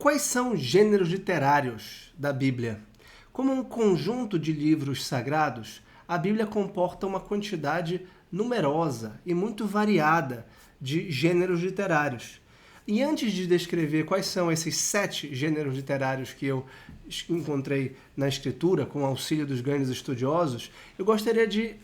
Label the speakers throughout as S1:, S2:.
S1: Quais são os gêneros literários da Bíblia? Como um conjunto de livros sagrados, a Bíblia comporta uma quantidade numerosa e muito variada de gêneros literários. E antes de descrever quais são esses 7 gêneros literários que eu encontrei na Escritura, com o auxílio dos grandes estudiosos, eu gostaria de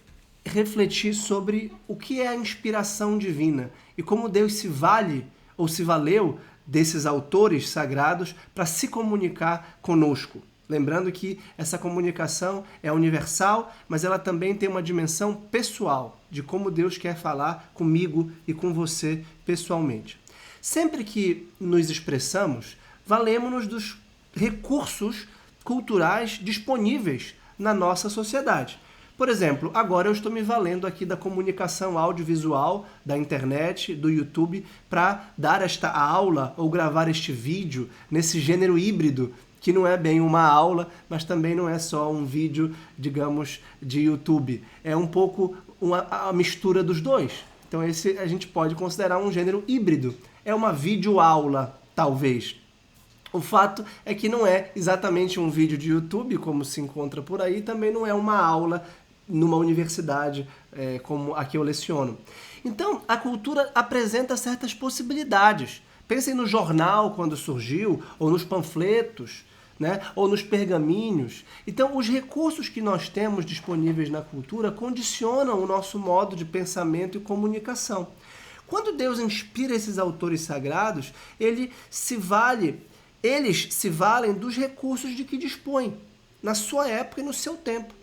S1: refletir sobre o que é a inspiração divina e como Deus se vale ou se valeu desses autores sagrados para se comunicar conosco. Lembrando que essa comunicação é universal, mas ela também tem uma dimensão pessoal, de como Deus quer falar comigo e com você pessoalmente. Sempre que nos expressamos, valemos-nos dos recursos culturais disponíveis na nossa sociedade. Por exemplo, agora eu estou me valendo aqui da comunicação audiovisual, da internet, do YouTube, para dar esta aula ou gravar este vídeo nesse gênero híbrido, que não é bem uma aula, mas também não é só um vídeo, digamos, de YouTube. É um pouco a mistura dos dois. Então esse a gente pode considerar um gênero híbrido. É uma videoaula, talvez. O fato é que não é exatamente um vídeo de YouTube, como se encontra por aí, também não é uma aula numa universidade como a que eu leciono. Então, a cultura apresenta certas possibilidades. Pensem no jornal quando surgiu, ou nos panfletos, né? Ou nos pergaminhos. Então, os recursos que nós temos disponíveis na cultura condicionam o nosso modo de pensamento e comunicação. Quando Deus inspira esses autores sagrados, eles se valem dos recursos de que dispõem, na sua época e no seu tempo.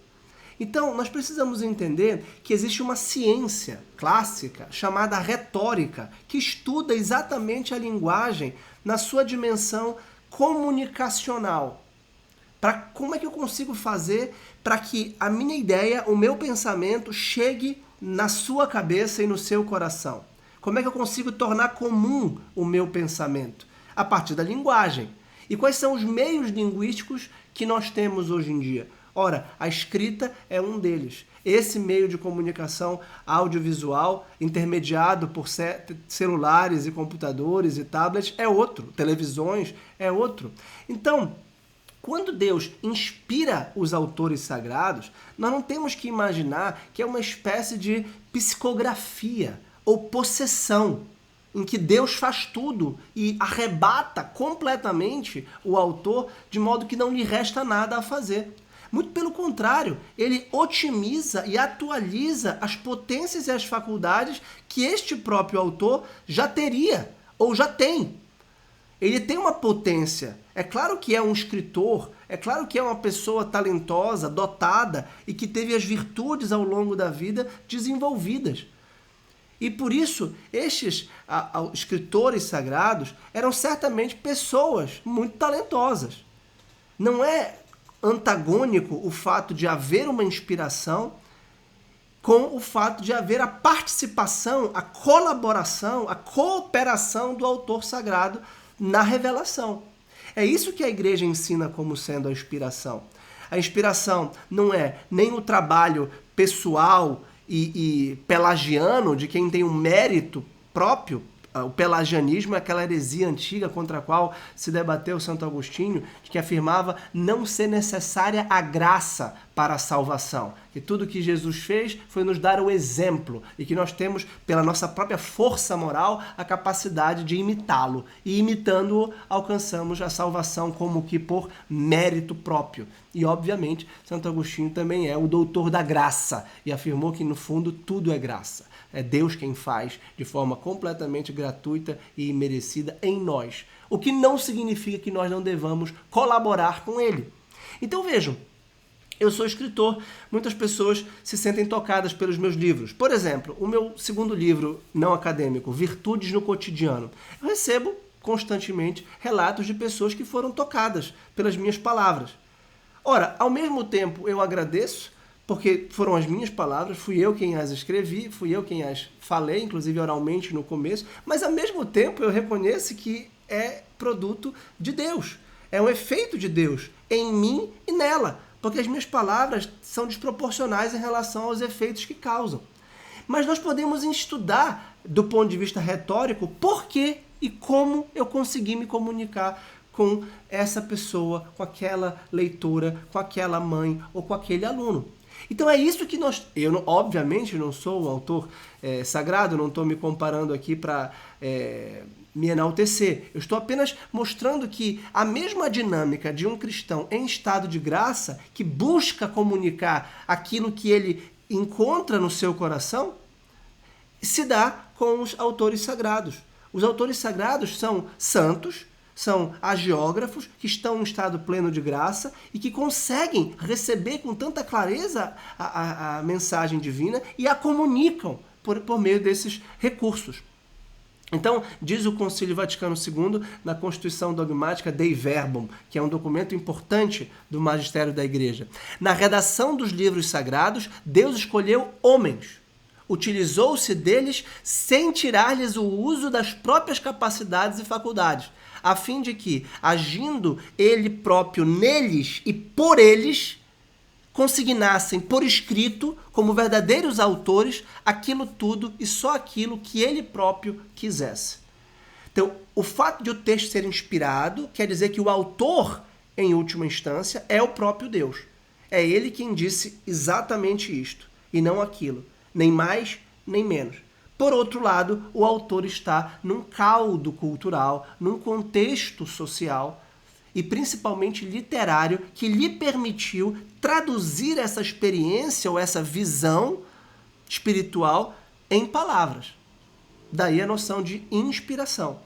S1: Então, nós precisamos entender que existe uma ciência clássica chamada retórica, que estuda exatamente a linguagem na sua dimensão comunicacional. Como é que eu consigo fazer para que a minha ideia, o meu pensamento, chegue na sua cabeça e no seu coração? Como é que eu consigo tornar comum o meu pensamento? A partir da linguagem. E quais são os meios linguísticos que nós temos hoje em dia? Ora, a escrita é um deles. Esse meio de comunicação audiovisual, intermediado por celulares e computadores e tablets, é outro. Televisões é outro. Então, quando Deus inspira os autores sagrados, nós não temos que imaginar que é uma espécie de psicografia ou possessão, em que Deus faz tudo e arrebata completamente o autor, de modo que não lhe resta nada a fazer. Muito pelo contrário, ele otimiza e atualiza as potências e as faculdades que este próprio autor já teria ou já tem. Ele tem uma potência. É claro que é um escritor, é claro que é uma pessoa talentosa, dotada e que teve as virtudes ao longo da vida desenvolvidas. E por isso, estes escritores sagrados eram certamente pessoas muito talentosas. Não é antagônico o fato de haver uma inspiração com o fato de haver a participação, a colaboração, a cooperação do autor sagrado na revelação. É isso que a igreja ensina como sendo a inspiração. A inspiração não é nem o trabalho pessoal e pelagiano de quem tem um mérito próprio. O pelagianismo é aquela heresia antiga contra a qual se debateu Santo Agostinho, que afirmava não ser necessária a graça para a salvação. Que tudo que Jesus fez foi nos dar o exemplo e que nós temos, pela nossa própria força moral, a capacidade de imitá-lo. E imitando-o, alcançamos a salvação como que por mérito próprio. E, obviamente, Santo Agostinho também é o doutor da graça e afirmou que, no fundo, tudo é graça. É Deus quem faz de forma completamente gratuita e imerecida em nós. O que não significa que nós não devamos colaborar com Ele. Então vejam, eu sou escritor, muitas pessoas se sentem tocadas pelos meus livros. Por exemplo, o meu segundo livro não acadêmico, Virtudes no Cotidiano. Eu recebo constantemente relatos de pessoas que foram tocadas pelas minhas palavras. Ora, ao mesmo tempo eu agradeço, porque foram as minhas palavras, fui eu quem as escrevi, fui eu quem as falei, inclusive oralmente no começo, mas ao mesmo tempo eu reconheço que é produto de Deus, é um efeito de Deus em mim e nela, porque as minhas palavras são desproporcionais em relação aos efeitos que causam. Mas nós podemos estudar, do ponto de vista retórico, por que e como eu consegui me comunicar com essa pessoa, com aquela leitora, com aquela mãe ou com aquele aluno. Então é isso que eu obviamente não sou um autor sagrado, não estou me comparando aqui para me enaltecer. Eu estou apenas mostrando que a mesma dinâmica de um cristão em estado de graça, que busca comunicar aquilo que ele encontra no seu coração, se dá com os autores sagrados. Os autores sagrados são santos, são agiógrafos que estão em estado pleno de graça e que conseguem receber com tanta clareza a mensagem divina e a comunicam por meio desses recursos. Então, diz o Concílio Vaticano II, na Constituição Dogmática Dei Verbum, que é um documento importante do magistério da Igreja. Na redação dos livros sagrados, Deus escolheu homens. Utilizou-se deles sem tirar-lhes o uso das próprias capacidades e faculdades, a fim de que, agindo ele próprio neles e por eles, consignassem por escrito, como verdadeiros autores, aquilo tudo e só aquilo que ele próprio quisesse. Então, o fato de o texto ser inspirado quer dizer que o autor, em última instância, é o próprio Deus. É ele quem disse exatamente isto, e não aquilo, nem mais, nem menos. Por outro lado, o autor está num caldo cultural, num contexto social e principalmente literário que lhe permitiu traduzir essa experiência ou essa visão espiritual em palavras. Daí a noção de inspiração.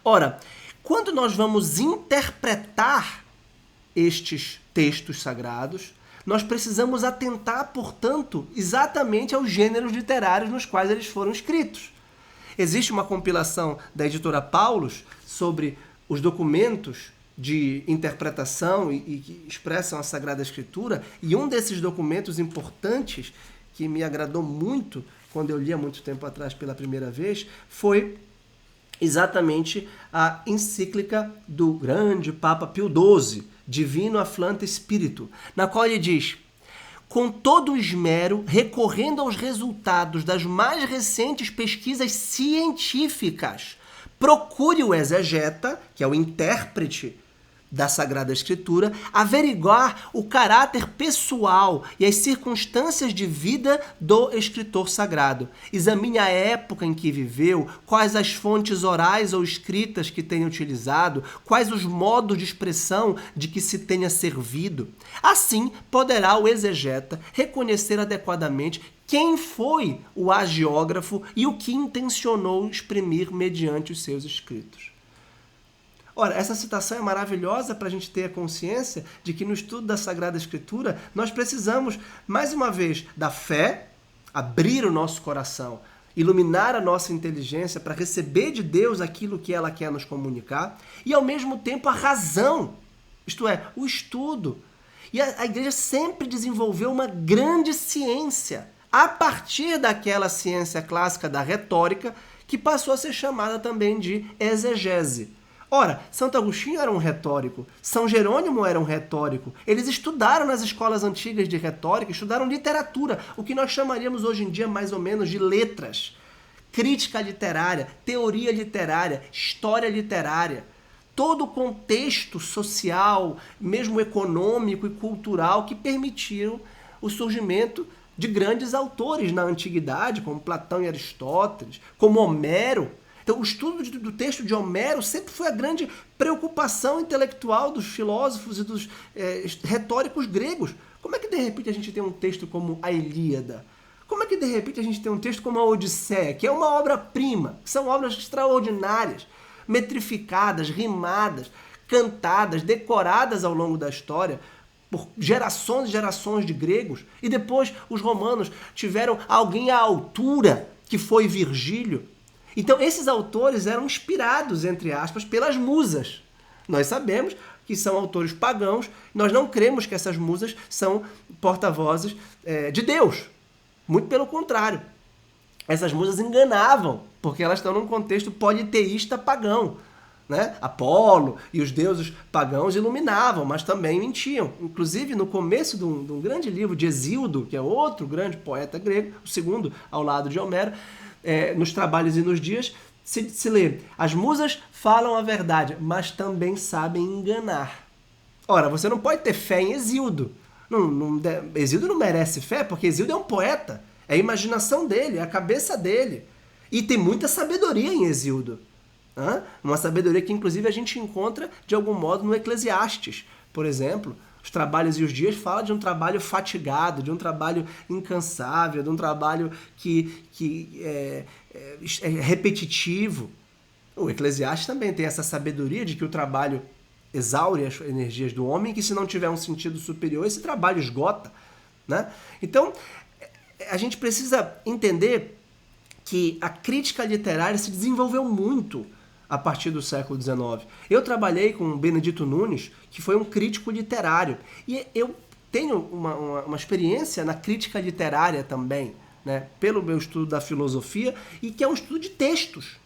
S1: Ora, quando nós vamos interpretar estes textos sagrados, nós precisamos atentar, portanto, exatamente aos gêneros literários nos quais eles foram escritos. Existe uma compilação da editora Paulus sobre os documentos de interpretação e que expressam a Sagrada Escritura, e um desses documentos importantes, que me agradou muito quando eu li há muito tempo atrás pela primeira vez, foi exatamente a encíclica do grande Papa Pio XII, Divino Afflante Spiritu, na qual ele diz: com todo o esmero, recorrendo aos resultados das mais recentes pesquisas científicas, procure o exegeta, que é o intérprete da Sagrada Escritura, averiguar o caráter pessoal e as circunstâncias de vida do escritor sagrado. Examine a época em que viveu, quais as fontes orais ou escritas que tenha utilizado, quais os modos de expressão de que se tenha servido. Assim, poderá o exegeta reconhecer adequadamente quem foi o agiógrafo e o que intencionou exprimir mediante os seus escritos. Ora, essa citação é maravilhosa para a gente ter a consciência de que no estudo da Sagrada Escritura nós precisamos, mais uma vez, da fé, abrir o nosso coração, iluminar a nossa inteligência para receber de Deus aquilo que ela quer nos comunicar e, ao mesmo tempo, a razão, isto é, o estudo. E a igreja sempre desenvolveu uma grande ciência a partir daquela ciência clássica da retórica que passou a ser chamada também de exegese. Ora, Santo Agostinho era um retórico, São Jerônimo era um retórico. Eles estudaram nas escolas antigas de retórica, estudaram literatura, o que nós chamaríamos hoje em dia mais ou menos de letras. Crítica literária, teoria literária, história literária. Todo o contexto social, mesmo econômico e cultural que permitiram o surgimento de grandes autores na antiguidade, como Platão e Aristóteles, como Homero. Então, o estudo do texto de Homero sempre foi a grande preocupação intelectual dos filósofos e dos retóricos gregos. Como é que, de repente, a gente tem um texto como a Ilíada? Como é que, de repente, a gente tem um texto como a Odisseia, que é uma obra-prima, que são obras extraordinárias, metrificadas, rimadas, cantadas, decoradas ao longo da história, por gerações e gerações de gregos, e depois os romanos tiveram alguém à altura, que foi Virgílio. Então, esses autores eram inspirados, entre aspas, pelas musas. Nós sabemos que são autores pagãos, nós não cremos que essas musas são porta-vozes de Deus. Muito pelo contrário. Essas musas enganavam, porque elas estão num contexto politeísta pagão. Né? Apolo e os deuses pagãos iluminavam, mas também mentiam. Inclusive, no começo de um grande livro de Hesíodo, que é outro grande poeta grego, o segundo ao lado de Homero, nos Trabalhos e nos Dias, se lê, as musas falam a verdade, mas também sabem enganar. Ora, você não pode ter fé em Hesíodo. Hesíodo não merece fé, porque Hesíodo é um poeta. É a imaginação dele, é a cabeça dele. E tem muita sabedoria em Hesíodo. Uma sabedoria que, inclusive, a gente encontra, de algum modo, no Eclesiastes. Por exemplo, os Trabalhos e os Dias fala de um trabalho fatigado, de um trabalho incansável, de um trabalho que é repetitivo. O Eclesiastes também tem essa sabedoria de que o trabalho exaure as energias do homem, que se não tiver um sentido superior, esse trabalho esgota, né? Então, a gente precisa entender que a crítica literária se desenvolveu muito a partir do século XIX. Eu trabalhei com o Benedito Nunes, que foi um crítico literário, e eu tenho uma experiência na crítica literária também, né, pelo meu estudo da filosofia, e que é um estudo de textos.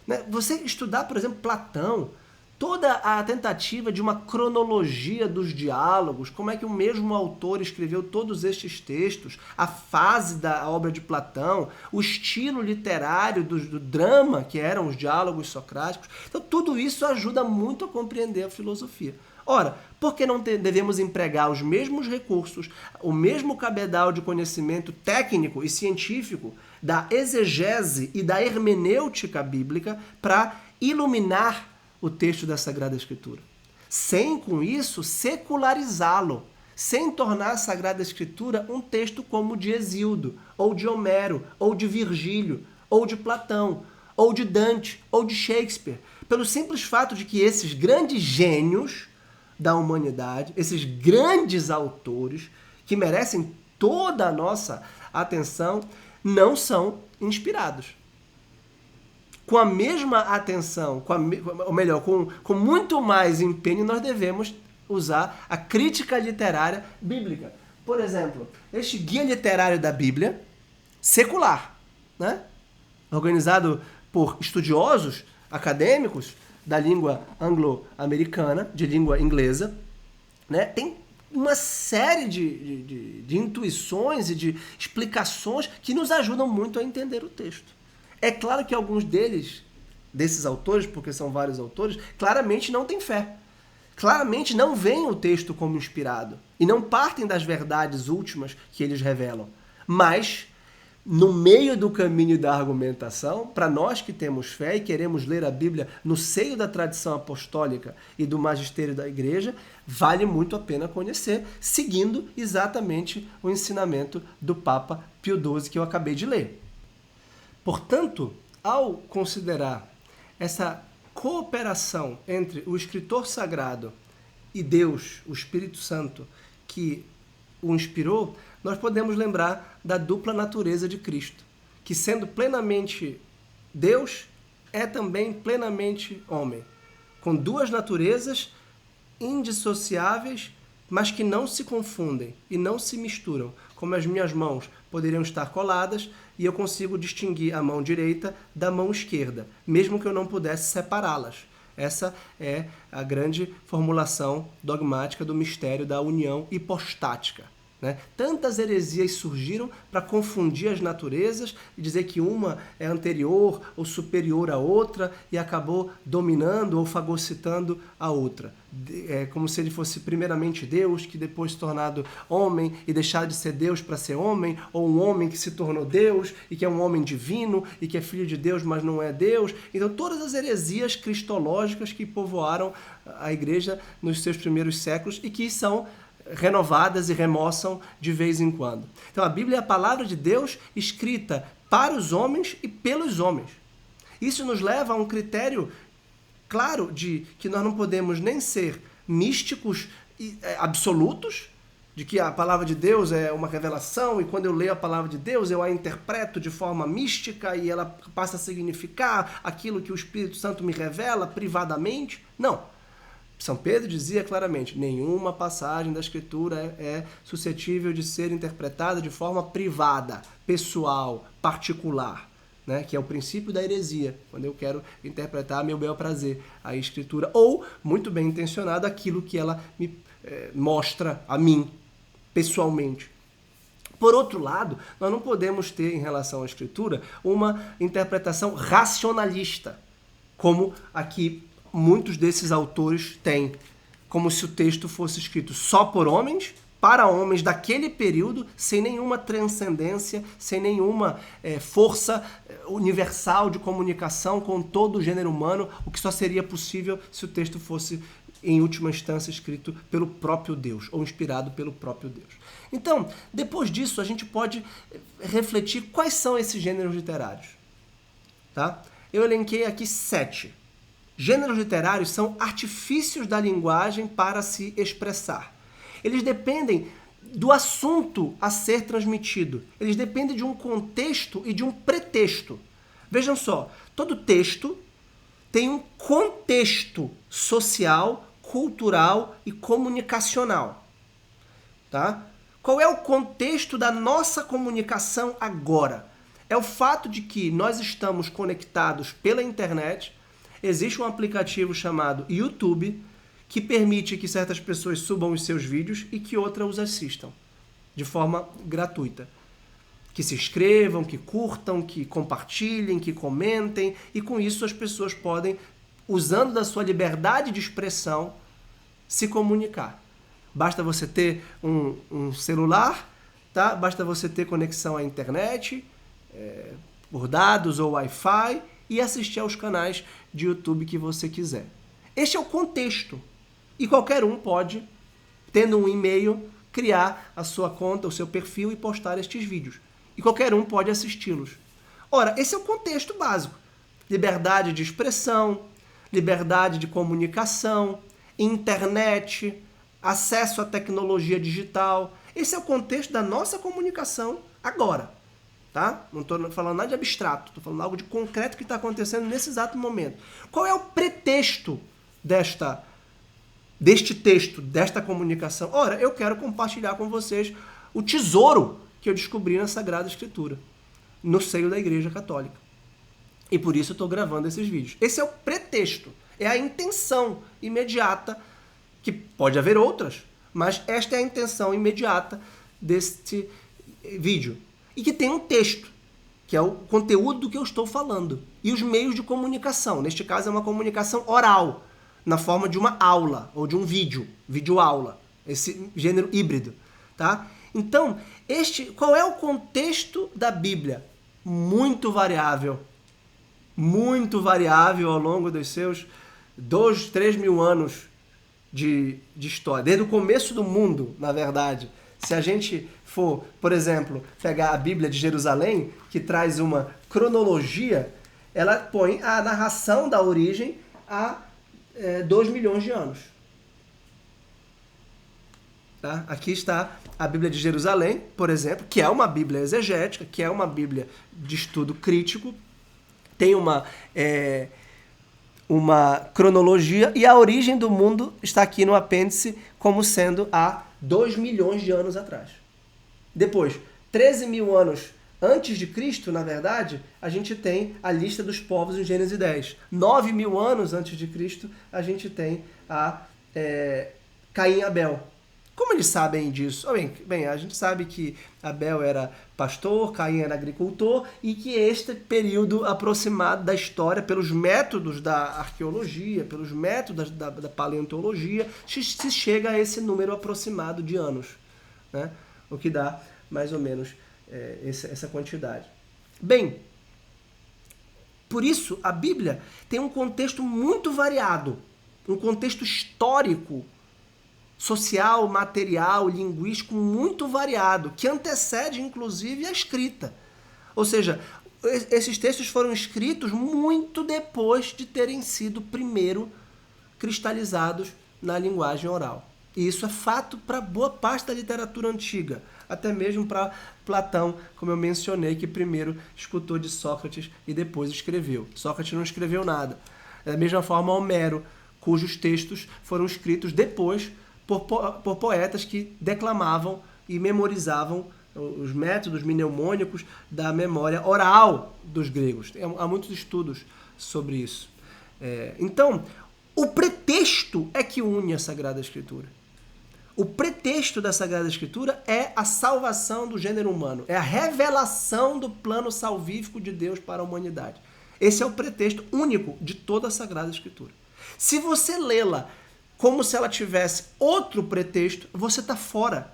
S1: Né? Você estudar, por exemplo, Platão, toda a tentativa de uma cronologia dos diálogos, como é que o mesmo autor escreveu todos estes textos, a fase da obra de Platão, o estilo literário do drama, que eram os diálogos socráticos. Então, tudo isso ajuda muito a compreender a filosofia. Ora, por que não devemos empregar os mesmos recursos, o mesmo cabedal de conhecimento técnico e científico da exegese e da hermenêutica bíblica para iluminar o texto da Sagrada Escritura, sem, com isso, secularizá-lo, sem tornar a Sagrada Escritura um texto como o de Hesíodo, ou de Homero, ou de Virgílio, ou de Platão, ou de Dante, ou de Shakespeare, pelo simples fato de que esses grandes gênios da humanidade, esses grandes autores, que merecem toda a nossa atenção, não são inspirados. Com a mesma atenção, ou melhor, com muito mais empenho, nós devemos usar a crítica literária bíblica. Por exemplo, este guia literário da Bíblia, secular, né? Organizado por estudiosos acadêmicos da língua anglo-americana, de língua inglesa, né? Tem uma série de intuições e de explicações que nos ajudam muito a entender o texto. É claro que alguns desses autores, porque são vários autores, claramente não têm fé. Claramente não veem o texto como inspirado e não partem das verdades últimas que eles revelam. Mas, no meio do caminho da argumentação, para nós que temos fé e queremos ler a Bíblia no seio da tradição apostólica e do magistério da Igreja, vale muito a pena conhecer, seguindo exatamente o ensinamento do Papa Pio XII que eu acabei de ler. Portanto, ao considerar essa cooperação entre o escritor sagrado e Deus, o Espírito Santo, que o inspirou, nós podemos lembrar da dupla natureza de Cristo, que sendo plenamente Deus, é também plenamente homem, com duas naturezas indissociáveis, mas que não se confundem e não se misturam, como as minhas mãos poderiam estar coladas e eu consigo distinguir a mão direita da mão esquerda, mesmo que eu não pudesse separá-las. Essa é a grande formulação dogmática do mistério da união hipostática. Né? Tantas heresias surgiram para confundir as naturezas e dizer que uma é anterior ou superior à outra e acabou dominando ou fagocitando a outra. É como se ele fosse primeiramente Deus, que depois se tornado homem e deixar de ser Deus para ser homem, ou um homem que se tornou Deus e que é um homem divino e que é filho de Deus, mas não é Deus. Então todas as heresias cristológicas que povoaram a igreja nos seus primeiros séculos e que são renovadas e remoçam de vez em quando. Então a Bíblia é a palavra de Deus escrita para os homens e pelos homens. Isso nos leva a um critério claro de que nós não podemos nem ser místicos absolutos, de que a palavra de Deus é uma revelação e quando eu leio a palavra de Deus eu a interpreto de forma mística e ela passa a significar aquilo que o Espírito Santo me revela privadamente. Não. São Pedro dizia claramente, nenhuma passagem da Escritura é suscetível de ser interpretada de forma privada, pessoal, particular, né? Que é o princípio da heresia, quando eu quero interpretar a meu bel prazer a Escritura, ou, muito bem intencionado, aquilo que ela me mostra a mim, pessoalmente. Por outro lado, nós não podemos ter em relação à Escritura uma interpretação racionalista, como aqui muitos desses autores têm, como se o texto fosse escrito só por homens, para homens daquele período, sem nenhuma transcendência, sem nenhuma força universal de comunicação com todo o gênero humano, o que só seria possível se o texto fosse, em última instância, escrito pelo próprio Deus, ou inspirado pelo próprio Deus. Então, depois disso, a gente pode refletir quais são esses gêneros literários. Tá? Eu elenquei aqui 7. Gêneros literários são artifícios da linguagem para se expressar. Eles dependem do assunto a ser transmitido. Eles dependem de um contexto e de um pretexto. Vejam só, todo texto tem um contexto social, cultural e comunicacional. Tá? Qual é o contexto da nossa comunicação agora? É o fato de que nós estamos conectados pela internet. Existe um aplicativo chamado YouTube que permite que certas pessoas subam os seus vídeos e que outras os assistam de forma gratuita. Que se inscrevam, que curtam, que compartilhem, que comentem, e com isso as pessoas podem, usando da sua liberdade de expressão, se comunicar. Basta você ter um celular, tá? Basta você ter conexão à internet, por dados ou Wi-Fi, e assistir aos canais de YouTube que você quiser. Este é o contexto. E qualquer um pode, tendo um e-mail, criar a sua conta, o seu perfil e postar estes vídeos. E qualquer um pode assisti-los. Ora, esse é o contexto básico. Liberdade de expressão, liberdade de comunicação, internet, acesso à tecnologia digital. Esse é o contexto da nossa comunicação agora. Tá? Não estou falando nada de abstrato, estou falando algo de concreto que está acontecendo nesse exato momento. Qual é o pretexto deste texto, desta comunicação? Ora, eu quero compartilhar com vocês o tesouro que eu descobri na Sagrada Escritura, no seio da Igreja Católica. E por isso eu estou gravando esses vídeos. Esse é o pretexto, é a intenção imediata, que pode haver outras, mas esta é a intenção imediata deste vídeo. E que tem um texto, que é o conteúdo do que eu estou falando. E os meios de comunicação. Neste caso é uma comunicação oral, na forma de uma aula, ou de um vídeo-aula. Esse gênero híbrido. Tá? Então, qual é o contexto da Bíblia? Muito variável. Muito variável ao longo dos seus 2, 3 mil anos de história. Desde o começo do mundo, na verdade. Se a gente for, por exemplo, pegar a Bíblia de Jerusalém, que traz uma cronologia, ela põe a narração da origem a 2 milhões de anos. Tá? Aqui está a Bíblia de Jerusalém, por exemplo, que é uma Bíblia exegética, que é uma Bíblia de estudo crítico, tem uma cronologia, e a origem do mundo está aqui no apêndice como sendo há 2 milhões de anos atrás. Depois, 13 mil anos antes de Cristo, na verdade, a gente tem a lista dos povos em Gênesis 10. 9 mil anos antes de Cristo, a gente tem a Caim e Abel. Como eles sabem disso? Bem, a gente sabe que Abel era pastor, Caim era agricultor, e que este período aproximado da história, pelos métodos da arqueologia, pelos métodos da paleontologia, se chega a esse número aproximado de anos, né? O que dá mais ou menos essa quantidade. Bem, por isso a Bíblia tem um contexto muito variado, um contexto histórico, social, material, linguístico muito variado, que antecede inclusive a escrita. Ou seja, esses textos foram escritos muito depois de terem sido primeiro cristalizados na linguagem oral. E isso é fato para boa parte da literatura antiga, até mesmo para Platão, como eu mencionei, que primeiro escutou de Sócrates e depois escreveu. Sócrates não escreveu nada. Da mesma forma, Homero, cujos textos foram escritos depois por poetas que declamavam e memorizavam os métodos mnemônicos da memória oral dos gregos. Há muitos estudos sobre isso. Então, o pretexto é que une a Sagrada Escritura. O pretexto da Sagrada Escritura é a salvação do gênero humano, é a revelação do plano salvífico de Deus para a humanidade. Esse é o pretexto único de toda a Sagrada Escritura. Se você lê-la como se ela tivesse outro pretexto, você está fora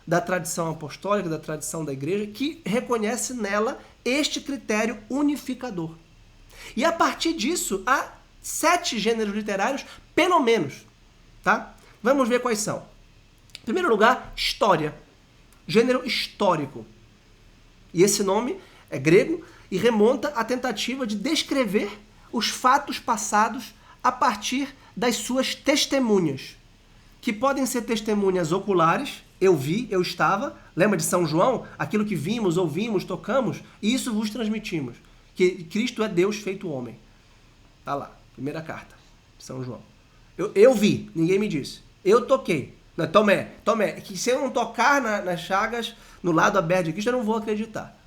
S1: da tradição apostólica, da tradição da igreja, que reconhece nela este critério unificador. E a partir disso, há 7 gêneros literários, pelo menos. Tá? Vamos ver quais são. Em primeiro lugar, história. Gênero histórico. E esse nome é grego e remonta à tentativa de descrever os fatos passados a partir das suas testemunhas, que podem ser testemunhas oculares, eu vi, eu estava, lembra de São João? Aquilo que vimos, ouvimos, tocamos, e isso vos transmitimos, que Cristo é Deus feito homem. Tá lá, primeira carta, São João. Eu vi, ninguém me disse. Eu toquei. Não, Tomé, que se eu não tocar nas chagas, no lado aberto de Cristo, eu não vou acreditar.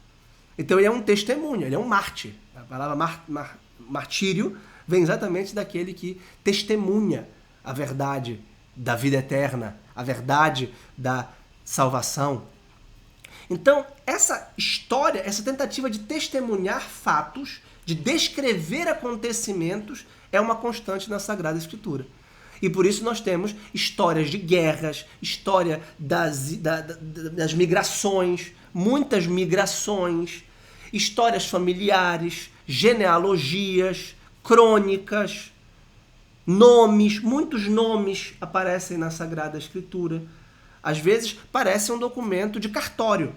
S1: Então ele é um testemunho, ele é um mártir. A palavra martírio vem exatamente daquele que testemunha a verdade da vida eterna, a verdade da salvação. Então, essa história, essa tentativa de testemunhar fatos, de descrever acontecimentos, é uma constante na Sagrada Escritura. E por isso nós temos histórias de guerras, história das migrações, muitas migrações, histórias familiares, genealogias, crônicas, nomes, muitos nomes aparecem na Sagrada Escritura. Às vezes parece um documento de cartório,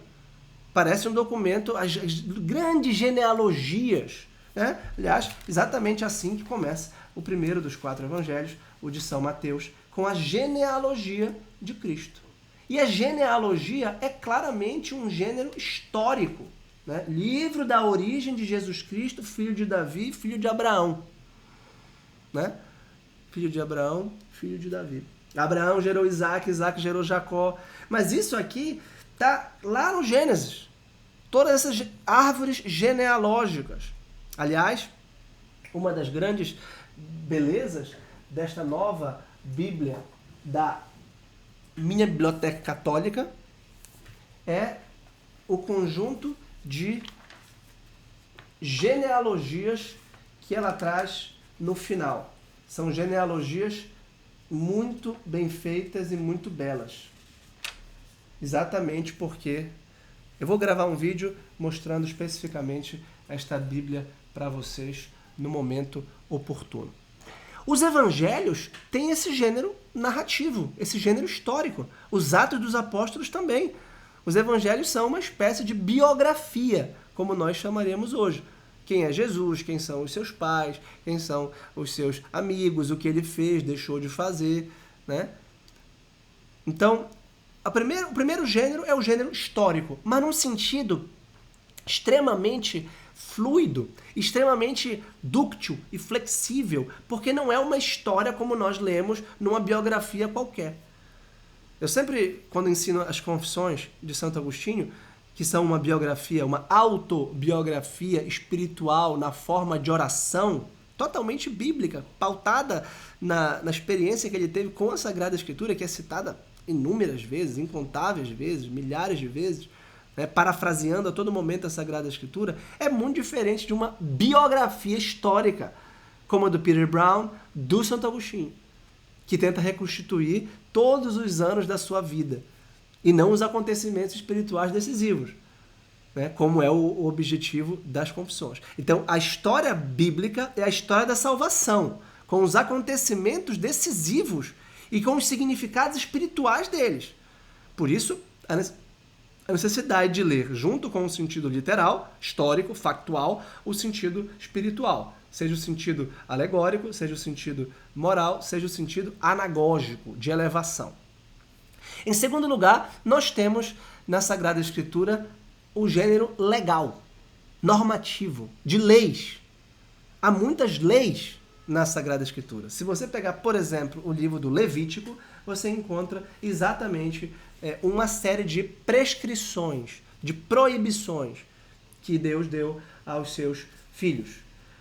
S1: parece um documento, as grandes genealogias, né? Aliás, exatamente assim que começa o primeiro dos 4 evangelhos, o de São Mateus, com a genealogia de Cristo. E a genealogia é claramente um gênero histórico, né? Livro da origem de Jesus Cristo, filho de Davi, filho de Abraão. Né? Filho de Abraão, filho de Davi. Abraão gerou Isaac, Isaac gerou Jacó. Mas isso aqui está lá no Gênesis. Todas essas árvores genealógicas. Aliás, uma das grandes belezas desta nova Bíblia da minha biblioteca católica é o conjunto de genealogias que ela traz no final. São genealogias muito bem feitas e muito belas. Exatamente porque eu vou gravar um vídeo mostrando especificamente esta Bíblia para vocês no momento oportuno. Os evangelhos têm esse gênero narrativo, esse gênero histórico. Os Atos dos Apóstolos também. Os evangelhos são uma espécie de biografia, como nós chamaremos hoje. Quem é Jesus, quem são os seus pais, quem são os seus amigos, o que ele fez, deixou de fazer, né? Então, o primeiro gênero é o gênero histórico, mas num sentido extremamente fluido, extremamente dúctil e flexível, porque não é uma história como nós lemos numa biografia qualquer. Eu sempre, quando ensino as Confissões de Santo Agostinho, que são uma biografia, uma autobiografia espiritual na forma de oração, totalmente bíblica, pautada na experiência que ele teve com a Sagrada Escritura, que é citada inúmeras vezes, incontáveis vezes, milhares de vezes, né, parafraseando a todo momento a Sagrada Escritura, é muito diferente de uma biografia histórica, como a do Peter Brown, do Santo Agostinho, que tenta reconstituir todos os anos da sua vida, e não os acontecimentos espirituais decisivos, né, como é o objetivo das confissões. Então, a história bíblica é a história da salvação, com os acontecimentos decisivos e com os significados espirituais deles. Por isso, a necessidade de ler, junto com o sentido literal, histórico, factual, o sentido espiritual. Seja o sentido alegórico, seja o sentido moral, seja o sentido anagógico, de elevação. Em segundo lugar, nós temos na Sagrada Escritura o gênero legal, normativo, de leis. Há muitas leis na Sagrada Escritura. Se você pegar, por exemplo, o livro do Levítico, você encontra exatamente uma série de prescrições, de proibições que Deus deu aos seus filhos.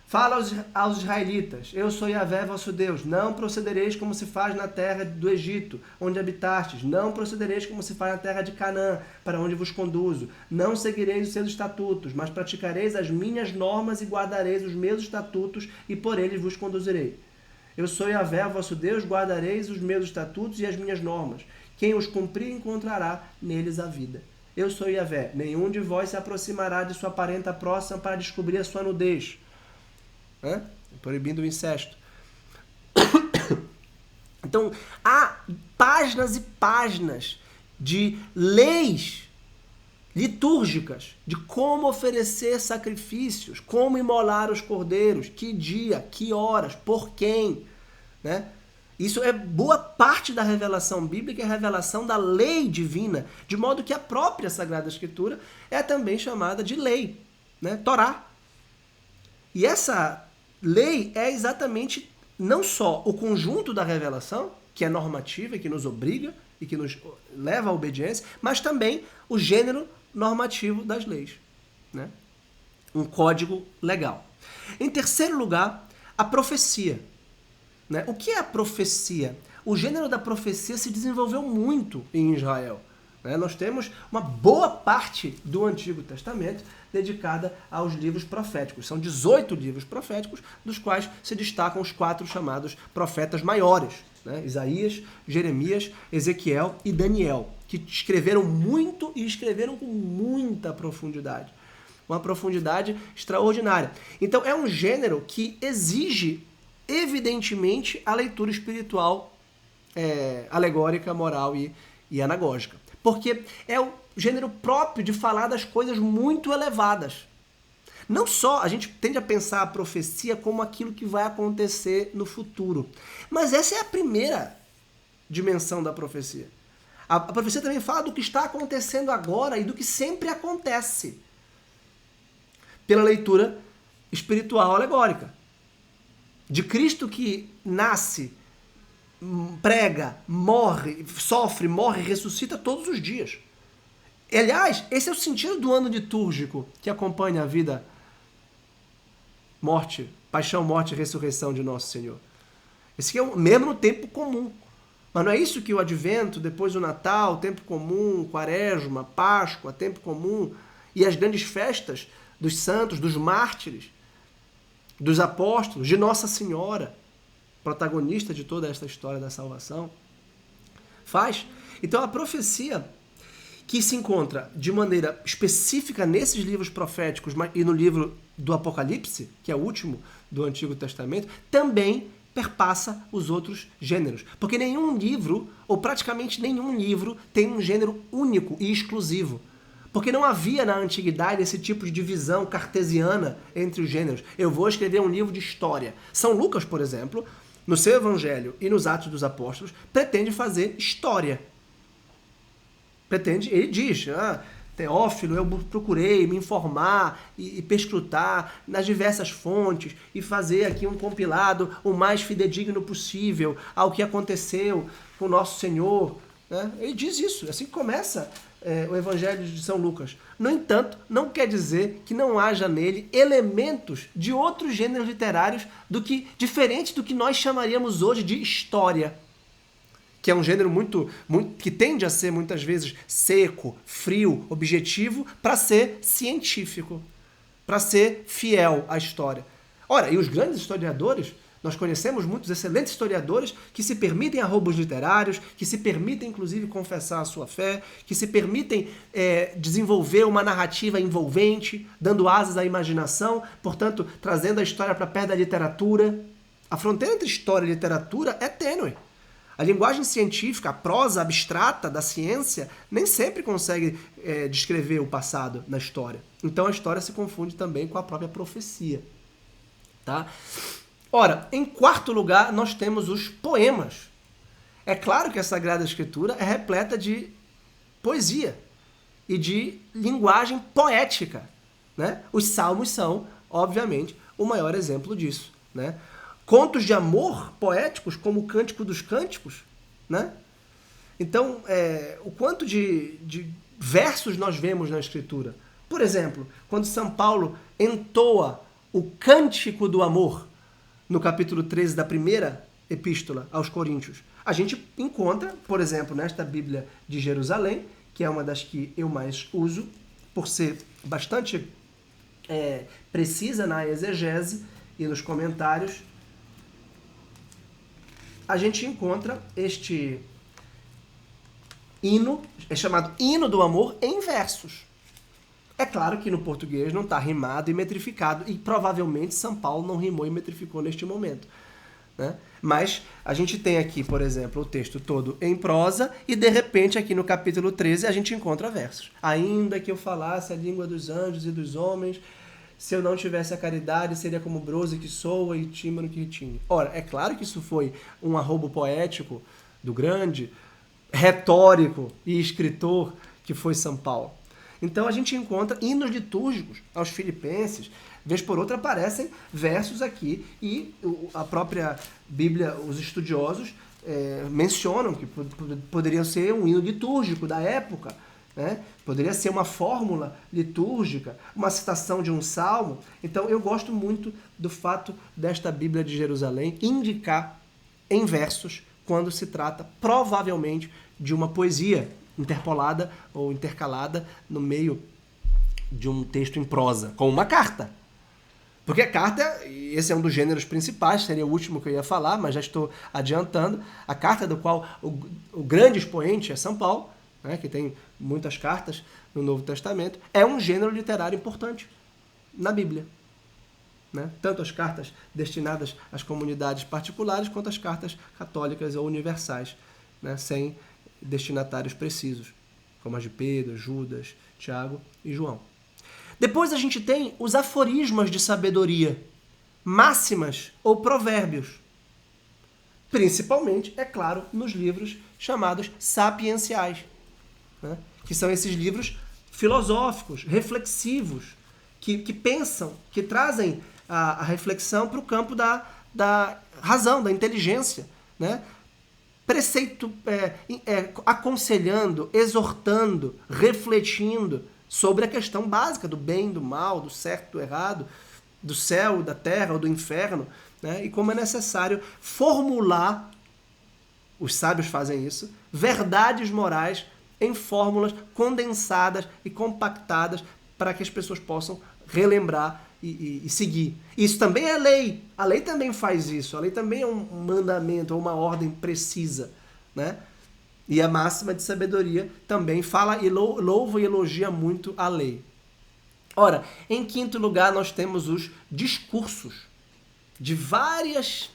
S1: Fala aos israelitas, eu sou Yahvé, vosso Deus, não procedereis como se faz na terra do Egito, onde habitastes, não procedereis como se faz na terra de Canaã, para onde vos conduzo, não seguireis os seus estatutos, mas praticareis as minhas normas e guardareis os meus estatutos, e por eles vos conduzirei. Eu sou Yahvé, vosso Deus, guardareis os meus estatutos e as minhas normas. Quem os cumprir encontrará neles a vida. Eu sou Yahvé, nenhum de vós se aproximará de sua parenta próxima para descobrir a sua nudez. Proibindo o incesto. Então, há páginas e páginas de leis litúrgicas de como oferecer sacrifícios, como imolar os cordeiros, que dia, que horas, por quem, né? Isso é boa parte da revelação bíblica, é a revelação da lei divina, de modo que a própria Sagrada Escritura é também chamada de lei, né? Torá. E essa lei é exatamente não só o conjunto da revelação, que é normativa e que nos obriga e que nos leva à obediência, mas também o gênero normativo das leis, né? Um código legal. Em terceiro lugar, a profecia, né? O que é a profecia? O gênero da profecia se desenvolveu muito em Israel, né? Nós temos uma boa parte do Antigo Testamento dedicada aos livros proféticos. São 18 livros proféticos, dos quais se destacam os 4 chamados profetas maiores, né? Isaías, Jeremias, Ezequiel e Daniel, que escreveram muito e escreveram com muita profundidade. Uma profundidade extraordinária. Então é um gênero que exige, evidentemente, a leitura espiritual alegórica, moral e anagógica. Porque é o gênero próprio de falar das coisas muito elevadas. Não só a gente tende a pensar a profecia como aquilo que vai acontecer no futuro, mas essa é a primeira dimensão da profecia. A profecia também fala do que está acontecendo agora e do que sempre acontece, pela leitura espiritual alegórica. De Cristo que nasce, prega, morre, sofre, morre, ressuscita todos os dias. Aliás, esse é o sentido do ano litúrgico que acompanha a vida, morte, paixão, morte e ressurreição de Nosso Senhor. Esse aqui é mesmo no tempo comum. Mas não é isso que o Advento, depois o Natal, tempo comum, Quaresma, Páscoa, tempo comum, e as grandes festas dos santos, dos mártires, dos apóstolos, de Nossa Senhora, protagonista de toda esta história da salvação, faz. Então a profecia, que se encontra de maneira específica nesses livros proféticos e no livro do Apocalipse, que é o último do Antigo Testamento, também perpassa os outros gêneros. Porque nenhum livro, ou praticamente nenhum livro, tem um gênero único e exclusivo. Porque não havia na antiguidade esse tipo de divisão cartesiana entre os gêneros. Eu vou escrever um livro de história. São Lucas, por exemplo, no seu Evangelho e nos Atos dos Apóstolos, pretende fazer história. Ele diz, Teófilo, eu procurei me informar e perscrutar nas diversas fontes e fazer aqui um compilado o mais fidedigno possível ao que aconteceu com o Nosso Senhor. Né? Ele diz isso, assim que começa o Evangelho de São Lucas. No entanto, não quer dizer que não haja nele elementos de outros gêneros literários diferentes do que nós chamaríamos hoje de história, que é um gênero muito, que tende a ser muitas vezes seco, frio, objetivo, para ser científico, para ser fiel à história. Ora, e os grandes historiadores, nós conhecemos muitos excelentes historiadores que se permitem arroubos literários, que se permitem, inclusive, confessar a sua fé, que se permitem desenvolver uma narrativa envolvente, dando asas à imaginação, portanto, trazendo a história para perto da literatura. A fronteira entre história e literatura é tênue. A linguagem científica, a prosa abstrata da ciência, nem sempre consegue descrever o passado na história. Então a história se confunde também com a própria profecia. Tá? Ora, em quarto lugar, nós temos os poemas. É claro que a Sagrada Escritura é repleta de poesia e de linguagem poética, né? Os salmos são, obviamente, o maior exemplo disso, né? Contos de amor poéticos, como o Cântico dos Cânticos, né? Então, o quanto de versos nós vemos na Escritura. Por exemplo, quando São Paulo entoa o cântico do amor, no capítulo 13 da primeira epístola aos Coríntios, a gente encontra, por exemplo, nesta Bíblia de Jerusalém, que é uma das que eu mais uso, por ser bastante precisa na exegese e nos comentários, a gente encontra este hino, é chamado Hino do Amor, em versos. É claro que no português não está rimado e metrificado, e provavelmente São Paulo não rimou e metrificou neste momento, né? Mas a gente tem aqui, por exemplo, o texto todo em prosa, e de repente aqui no capítulo 13 a gente encontra versos. Ainda que eu falasse a língua dos anjos e dos homens, se eu não tivesse a caridade, seria como brose que soa e tímpano que retine. Ora, é claro que isso foi um arrobo poético do grande retórico e escritor que foi São Paulo. Então a gente encontra hinos litúrgicos aos filipenses, vez por outra aparecem versos aqui, e a própria Bíblia, os estudiosos mencionam que poderia ser um hino litúrgico da época, né? Poderia ser uma fórmula litúrgica, uma citação de um salmo. Então eu gosto muito do fato desta Bíblia de Jerusalém indicar em versos quando se trata provavelmente de uma poesia interpolada ou intercalada no meio de um texto em prosa, com uma carta. Porque a carta, esse é um dos gêneros principais, seria o último que eu ia falar, mas já estou adiantando, a carta do qual o grande expoente é São Paulo, né, que tem muitas cartas no Novo Testamento, é um gênero literário importante na Bíblia, né? Tanto as cartas destinadas às comunidades particulares, quanto as cartas católicas ou universais, né, sem destinatários precisos, como as de Pedro, Judas, Tiago e João. Depois a gente tem os aforismos de sabedoria, máximas ou provérbios, principalmente, é claro, nos livros chamados sapienciais, né, que são esses livros filosóficos, reflexivos, que pensam, que trazem a reflexão para o campo da razão, da inteligência, né? Preceito, aconselhando, exortando, refletindo sobre a questão básica do bem, do mal, do certo, do errado, do céu, da terra ou do inferno, né? E como é necessário formular, os sábios fazem isso, verdades morais em fórmulas condensadas e compactadas para que as pessoas possam relembrar e seguir. Isso também é lei. A lei também faz isso. A lei também é um mandamento ou uma ordem precisa, né? E a máxima de sabedoria também fala e louva e elogia muito a lei. Ora, em quinto lugar, nós temos os discursos de várias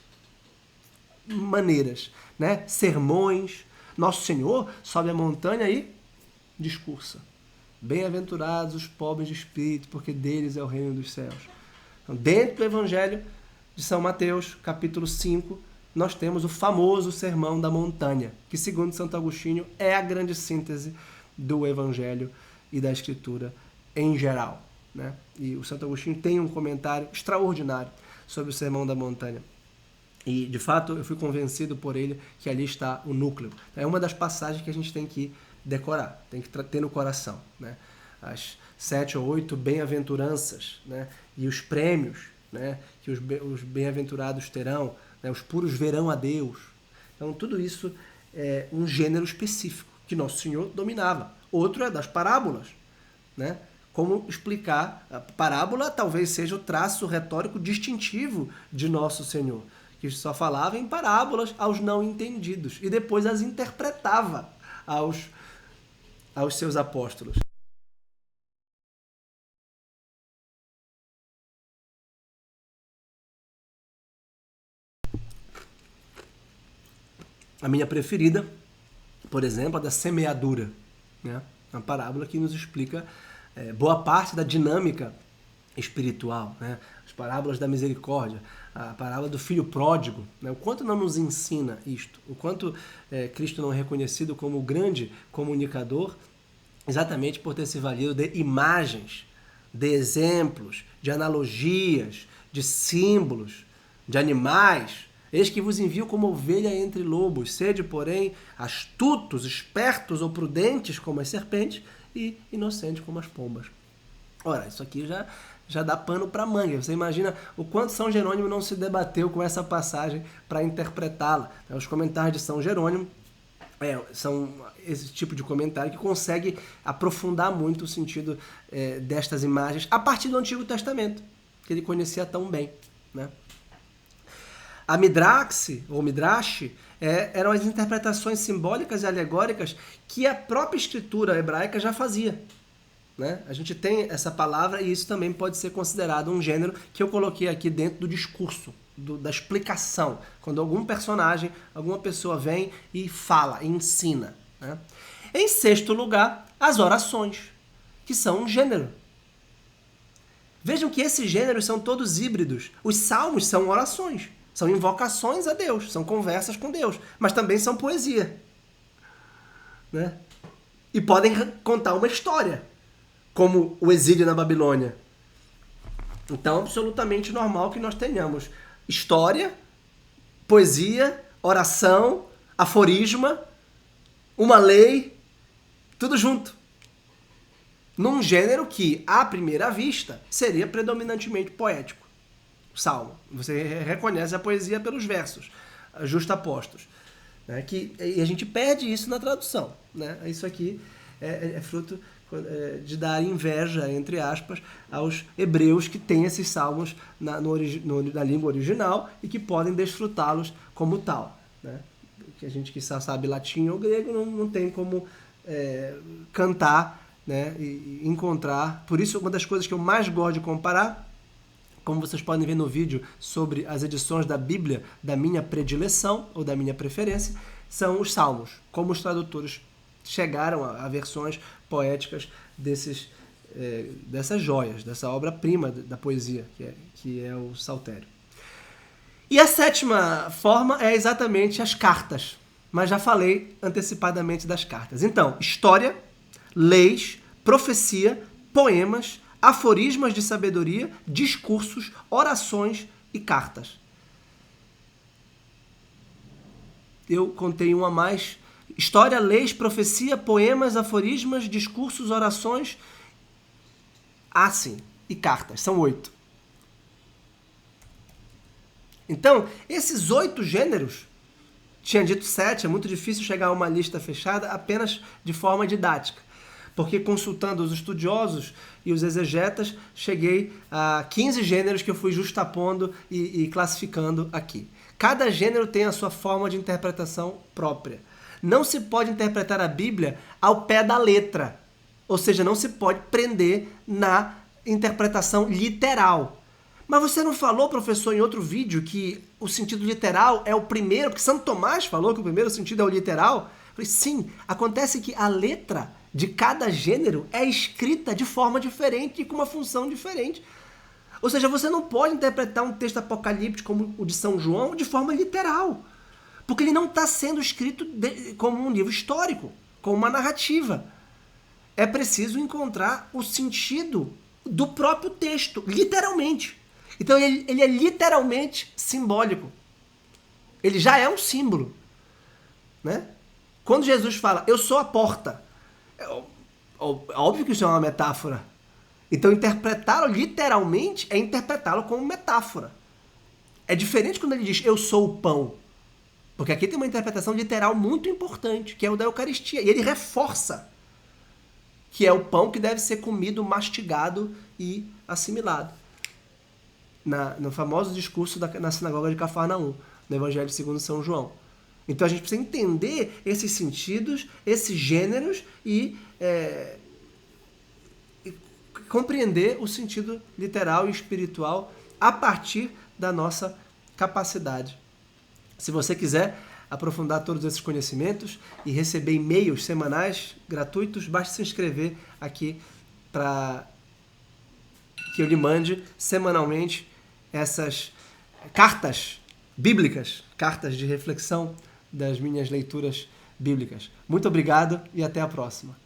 S1: maneiras, né? Sermões. Nosso Senhor sobe a montanha e discursa. Bem-aventurados os pobres de espírito, porque deles é o reino dos céus. Então, dentro do Evangelho de São Mateus, capítulo 5, nós temos o famoso Sermão da Montanha, que, segundo Santo Agostinho, é a grande síntese do Evangelho e da Escritura em geral, né? E o Santo Agostinho tem um comentário extraordinário sobre o Sermão da Montanha. E, de fato, eu fui convencido por ele que ali está o núcleo. É uma das passagens que a gente tem que decorar, tem que ter no coração, né? As 7 ou 8 bem-aventuranças, né? E os prêmios, né? Que os bem-aventurados terão, né? Os puros verão a Deus. Então, tudo isso é um gênero específico que Nosso Senhor dominava. Outro é das parábolas, né? Como explicar a parábola talvez seja o traço retórico distintivo de Nosso Senhor, que só falava em parábolas aos não entendidos e depois as interpretava aos seus apóstolos. A minha preferida, por exemplo, é da semeadura, né? Uma parábola que nos explica boa parte da dinâmica espiritual, né? As parábolas da misericórdia, a parábola do filho pródigo, né? O quanto não nos ensina isto, o quanto Cristo não é reconhecido como o grande comunicador, exatamente por ter se valido de imagens, de exemplos, de analogias, de símbolos, de animais. Eis que vos envio como ovelha entre lobos, sede, porém, astutos, espertos ou prudentes como as serpentes e inocentes como as pombas. Ora, isso aqui já já dá pano para manga. Você imagina o quanto São Jerônimo não se debateu com essa passagem para interpretá-la. Os comentários de São Jerônimo são esse tipo de comentário que consegue aprofundar muito o sentido destas imagens a partir do Antigo Testamento, que ele conhecia tão bem, né? A Midrash, ou Midrash, eram as interpretações simbólicas e alegóricas que a própria escritura hebraica já fazia, né? A gente tem essa palavra e isso também pode ser considerado um gênero que eu coloquei aqui dentro do discurso, da explicação. Quando algum personagem, alguma pessoa vem e fala, e ensina, né? Em sexto lugar, as orações, que são um gênero. Vejam que esses gêneros são todos híbridos. Os salmos são orações, são invocações a Deus, são conversas com Deus, mas também são poesia, né? E podem contar uma história, como o exílio na Babilônia. Então, absolutamente normal que nós tenhamos história, poesia, oração, aforisma, uma lei, tudo junto. Num gênero que, à primeira vista, seria predominantemente poético. Salmo. Você reconhece a poesia pelos versos justapostos, né? E a gente perde isso na tradução, né? Isso aqui é fruto de dar inveja, entre aspas, aos hebreus que têm esses salmos na língua original e que podem desfrutá-los como tal, né? Que a gente que só sabe latim ou grego não tem como cantar, né? E encontrar. Por isso, uma das coisas que eu mais gosto de comparar, como vocês podem ver no vídeo sobre as edições da Bíblia da minha predileção ou da minha preferência, são os salmos, como os tradutores chegaram a versões poéticas dessas joias, dessa obra-prima da poesia, que é o Saltério. E a sétima forma é exatamente as cartas, mas já falei antecipadamente das cartas. Então, história, leis, profecia, poemas, aforismas de sabedoria, discursos, orações e cartas. Eu contei um a mais. História, leis, profecia, poemas, aforismas, discursos, orações, sim, e cartas. São 8. Então, esses 8 gêneros, tinha dito 7, é muito difícil chegar a uma lista fechada apenas de forma didática, porque consultando os estudiosos e os exegetas, cheguei a 15 gêneros que eu fui justapondo e classificando aqui. Cada gênero tem a sua forma de interpretação própria. Não se pode interpretar a Bíblia ao pé da letra, ou seja, não se pode prender na interpretação literal. Mas você não falou, professor, em outro vídeo que o sentido literal é o primeiro, porque Santo Tomás falou que o primeiro sentido é o literal? Eu falei, sim, acontece que a letra de cada gênero é escrita de forma diferente e com uma função diferente. Ou seja, você não pode interpretar um texto apocalíptico como o de São João de forma literal, porque ele não está sendo escrito como um livro histórico, como uma narrativa. É preciso encontrar o sentido do próprio texto, literalmente. Então ele é literalmente simbólico. Ele já é um símbolo, né? Quando Jesus fala, eu sou a porta, é óbvio que isso é uma metáfora. Então interpretá-lo literalmente é interpretá-lo como metáfora. É diferente quando ele diz, eu sou o pão. Porque aqui tem uma interpretação literal muito importante, que é o da Eucaristia. E ele reforça que é o pão que deve ser comido, mastigado e assimilado. No famoso discurso na sinagoga de Cafarnaum, no Evangelho segundo São João. Então a gente precisa entender esses sentidos, esses gêneros e compreender o sentido literal e espiritual a partir da nossa capacidade. Se você quiser aprofundar todos esses conhecimentos e receber e-mails semanais gratuitos, basta se inscrever aqui para que eu lhe mande semanalmente essas cartas bíblicas, cartas de reflexão das minhas leituras bíblicas. Muito obrigado e até a próxima.